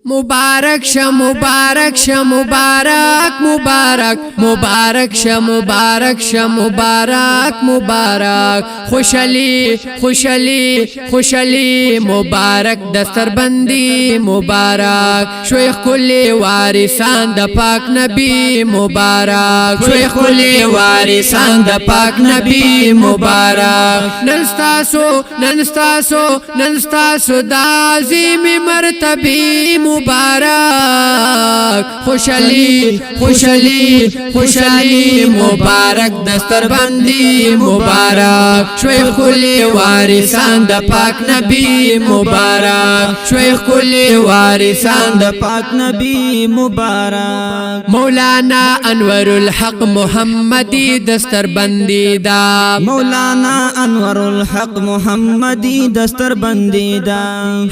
مبارک شه مبارک شه مبارک مبارک مبارک شه مبارک شه مبارک مبارک خوشالی خوشالی خوشالی مبارک دستر بندی مبارک شیخ کلی وارثان د پاک نبی مبارک شیخ کلی وارثان د پاک نبی مبارک ننستاسو ننستاسو ننستاسو د عظیم مرتبی مبارک خوشالی خوشالی خوشالی مبارک دستر بندی مبارک شیخ کلی وارثان د پاک نبی مبارک شیخ کلی وارثان د پاک نبی مبارک مولانا انور الحق محمدی دستر بندی دا مولانا انور الحق محمدی دستر بندی دا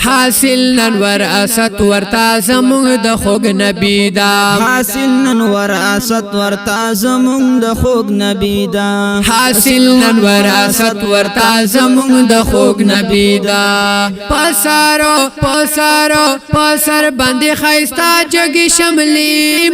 حاصل ننور اسد ورتا زمون د خوګ نبی دا حاصل ننور اسد ورتا زمون د خوګ نبی دا حاصل ننور اسد ورتا زمون د خوګ نبی دا پسارو پسارو پسر باندې خيستا جګي شملي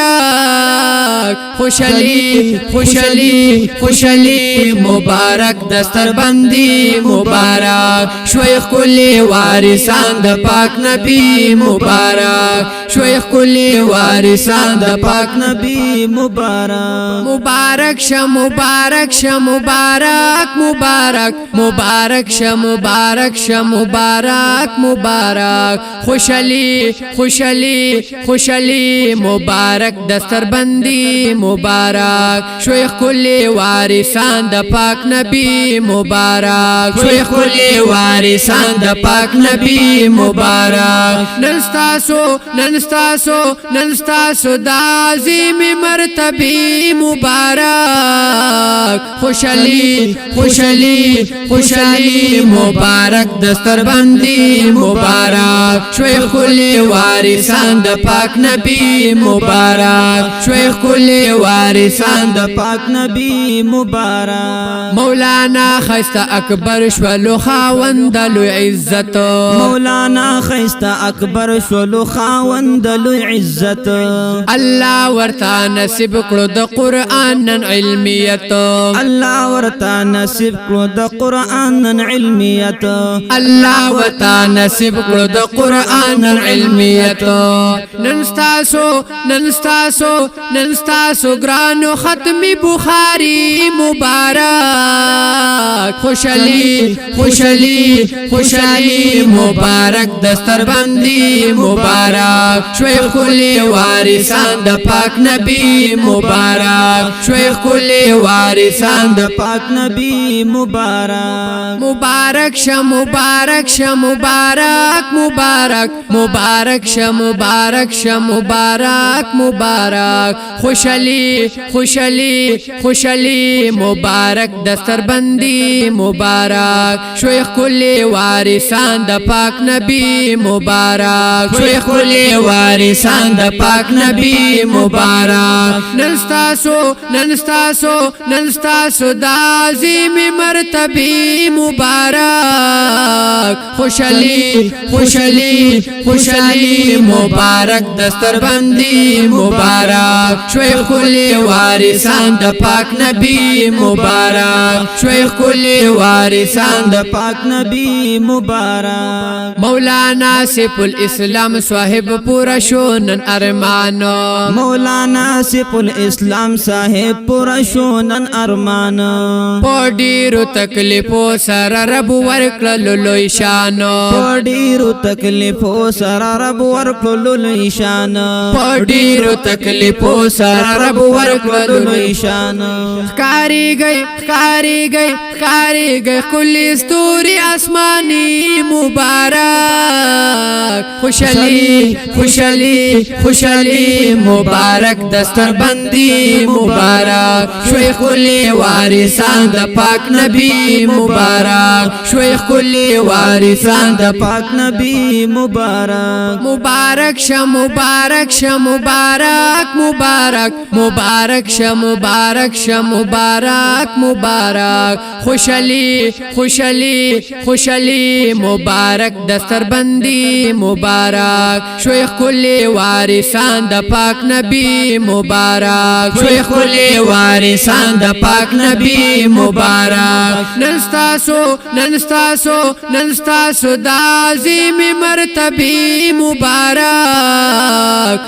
مبارک خوشالي خوشالي خوشالي مبارک دستر بندي مبارک شیخ کلی وارثان د پاک نبی مبارک شیخ کلی وارثان د پاک نبی مبارک مبارک شه مبارک شه مبارک مبارک مبارک شه مبارک شه مبارک مبارک خوشالی خوشالی خوشالی مبارک دستر بندی مبارک شیخ کلی وارثان د پاک نبی مبارک شیخ کلی وارثان د پاک نبی مبارک ننستاسو ننستاسو ننستاسو د عظیم مرتبی مبارک خوشالی خوشالی خوشالی مبارک دستر بندی مبارک شیخ کلی وارثان د پاک نبی مبارک شیخ کلی وارثان د پاک نبی مبارک مولانا خیستا اکبر شولو خاوند لوی عزت مولانا خیستا اکبر شولو خاوند لوی عزت الله ورتا نصیب کړو د قران نن علمیت الله ورتا نصیب کړو د قران نن علمیت الله ورتا نصیب کړو د قران نن علمیت ننستاسو ننستاسو ننستاسو ګرانو ختمی بخاری مبارک خوشالی خوشالی خوشالی مبارک دستر بندی مبارک شیخ کلی وارثان د پاک نبی مبارک شیخ کلی وارثان د پاک نبی مبارک مبارک شه مبارک شه مبارک مبارک مبارک شه مبارک شه مبارک مبارک خوشالی خوشالی خوشالی مبارک دستر بندی مبارک شیخ کلی وارثان د پاک نبی مبارک شیخ کلی وارثان د پاک نبی مبارک ننستاسو ننستاسو ننستاسو د عظیم مرتبی مبارک خوشالی خوشالی خوشالی مبارک دستر بندی مبارک شیخ کلی وارثان د پاک نبی مبارک شیخ کلی وارثان د پاک نبی مبارک مولانا سیف الاسلام صاحب پورا شونن ارمانو مولانا سیف الاسلام صاحب پورا شونن ارمانو پډیرو تکلیفو سره رب ورکړل لوی شانو پډیرو تکلیفو سره رب ورکړل لوی شانو پډیرو تکلیفو سره رب ورکړل لوی شانو کاری گئی کاری گئی کاری گئی کلی ستوري آسمانی مبارک خوشالی خوشالی خوشالی مبارک دستر بندی مبارک شیخ کلی وارثان د پاک نبی مبارک شیخ کلی وارثان د پاک نبی مبارک مبارک شه مبارک شه مبارک مبارک مبارک شه مبارک شه مبارک مبارک خوشالی خوشالی خوشالی مبارک دستر بندی مبارک مبارک شوی خلی وارثان د پاک نبی مبارک شوی خلی وارثان د پاک نبی مبارک ننستاسو د عظیم مرتبی مبارک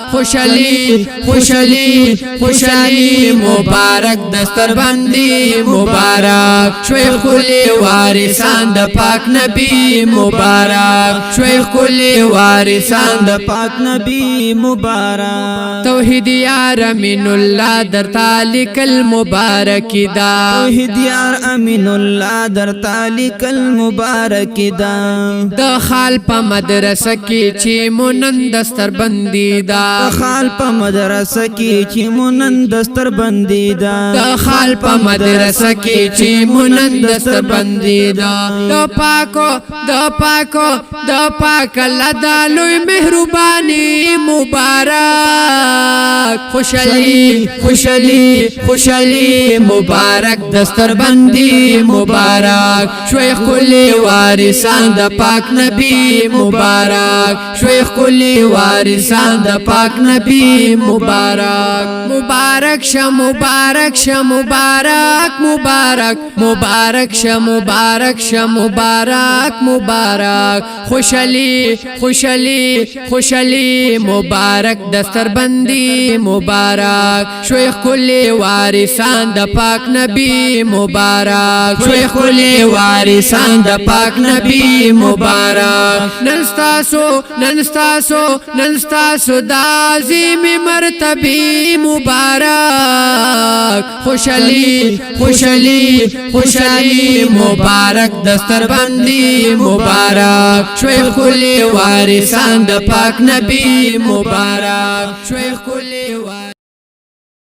خوشالی مبارک دستر بندی مبارک شوی خلی وارثان د پاک نبی مبارک شوی خلی وارثان د پاک نبی مبارک توحید یار امین الله در تالک المبارک دا توحید یار امین الله در تالک المبارک دا د خال په مدرسه کې چې مونن دستر بندي دا خال په مدرسه کې چې مونن دستر بندي دا د خال په مدرسه کې چې مونن دستر بندي دا د پاک الله د لوی مهرباني مبارک خوشالي مبارک دستر بندي مبارک شوی خلی وارثان د پاک نبی مبارک شوی خلی وارثان د پاک نبی مبارک مبارک خوشالی مبارک دستر بندی مبارک شوی خلی وارثان د پاک نبی مبارک شوی خلی وارثان د پاک نبی مبارک ننستاسو د عظیم مرتبی مبارک خوشالی مبارک دستر بندی مبارک شوی خلی وارثان د پاک نبی مبارک شوی خلی